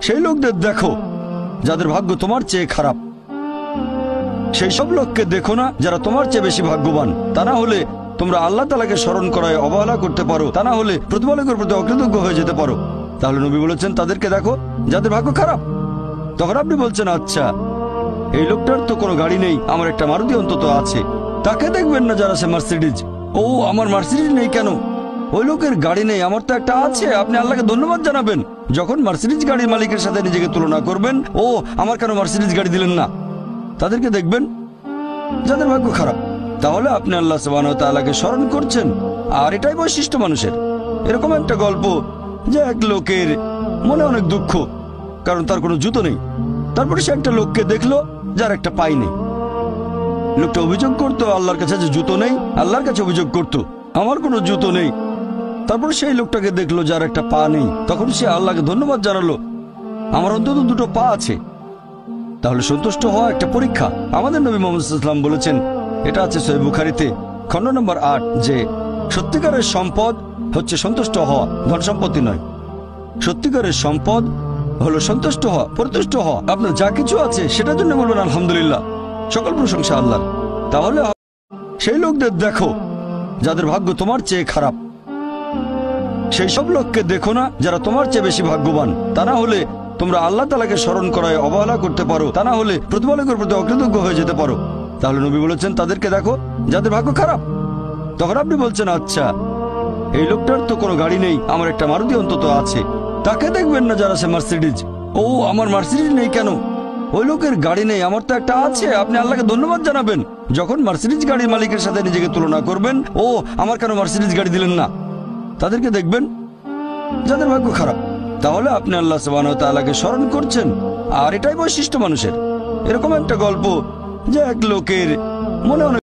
সেই লোকদের দেখো যাদের ভাগ্য তোমার চেয়ে খারাপ। সেই সব লোককে দেখো না যারা তোমার চেয়ে বেশি ভাগ্যবান। তা না হলে তোমরা আল্লাহ তাআলাকে স্মরণ করায় অবহেলা করতে পারো, তা না হলে প্রতিপালকের প্রতি অকৃতজ্ঞ হয়ে যেতে পারো। তাহলে নবী বলেছেন তাদেরকে দেখো যাদের ভাগ্য খারাপ। তখন আপনি বলছেন আচ্ছা, এই লোকটার তো কোনো গাড়ি নেই, আমার একটা মারুতি অন্তত আছে। তাকে দেখবেন না যারা সে মার্সিডিজ। ও আমার মার্সিডিজ নেই কেন? ওই লোকের গাড়ি নেই, আমার তো একটা আছে। আপনি আল্লাহকে ধন্যবাদ জানাবেন যখন মার্সিডিজ গাড়ির মালিকের সাথে নিজেকে তুলনা করবেন। ও আমার কেন মার্সিডিজ গাড়ি দিলেন না? তাদেরকে দেখবেন যাদের ভাগ্য খারাপ। তাহলে আপনি আল্লাহ সুবহানাহু ওয়া তাআলাকে স্মরণ করছেন, আর এটাই বৈশিষ্ট্য মানুষের। এরকম একটা গল্প যে এক লোকের মনে অনেক দুঃখ, কারণ তার কোনো জুতো নেই। তারপরে সে একটা লোককে দেখলো যার একটা পাই নেই। লোকটা অভিযোগ করতো আল্লাহর কাছে যে জুতো নেই, আল্লাহর কাছে অভিযোগ করতো আমার কোনো জুতো নেই। তারপর সেই লোকটাকে দেখলো যার একটা পা নেই। তখন সে আল্লাহকে ধন্যবাদ জানালো, আমার অন্তত দুটো পা আছে। তাহলে সন্তুষ্ট হওয়া একটা পরীক্ষা। আমাদের নবী মুহাম্মদ সাল্লাল্লাহু আলাইহি ওয়াসাল্লাম বলেছেন, এটা আছে সহিহ বুখারীতে খণ্ড নম্বর ৮, যে সত্যিকারের সম্পদ হচ্ছে সন্তুষ্ট হওয়া, ধন সম্পত্তি নয়। সত্যিকারের সম্পদ হলো সন্তুষ্ট হওয়া, পরিতুষ্ট হওয়া। আপনার যা কিছু আছে সেটার জন্য বলবেন আলহামদুলিল্লাহ, সকল প্রশংসা আল্লাহর। তাহলে সেই লোকদের দেখো যাদের ভাগ্য তোমার চেয়ে খারাপ। সেই সব লোককে দেখো না যারা তোমার চেয়ে বেশি ভাগ্যবান। তা না হলে তোমরা আল্লাহ তাআলাকে স্মরণ করায় অবহেলা করতে পারো, তা না হলে প্রতিপালকের প্রতি অকৃতজ্ঞ হয়ে যেতে পারো। তাহলে নবী বলেছেন তাদেরকে দেখো যাদের ভাগ্য খারাপ। তখন আপনি বলছেন আচ্ছা, এই লোকটার তো কোনো গাড়ি নেই, আমার একটা মারুতি অন্তত আছে। তাকে দেখবেন না যারা সে মার্সিডিজ। ও আমার মার্সিডিজ নেই কেন? ওই লোকের গাড়ি নেই, আমার তো একটা আছে। আপনি আল্লাহকে ধন্যবাদ জানাবেন যখন মার্সিডিজ গাড়ির মালিকের সাথে নিজেকে তুলনা করবেন। ও আমার কেন মার্সিডিজ গাড়ি দিলেন না? তাদেরকে দেখবেন যাদের ভাগ্য খারাপ। তাহলে আপনি আল্লাহ সুবহানাহু ওয়া তাআলাকে স্মরণ করছেন, আর এটাই বৈশিষ্ট্য মানুষের। এরকম একটা গল্প যে এক লোকের মনে অনেক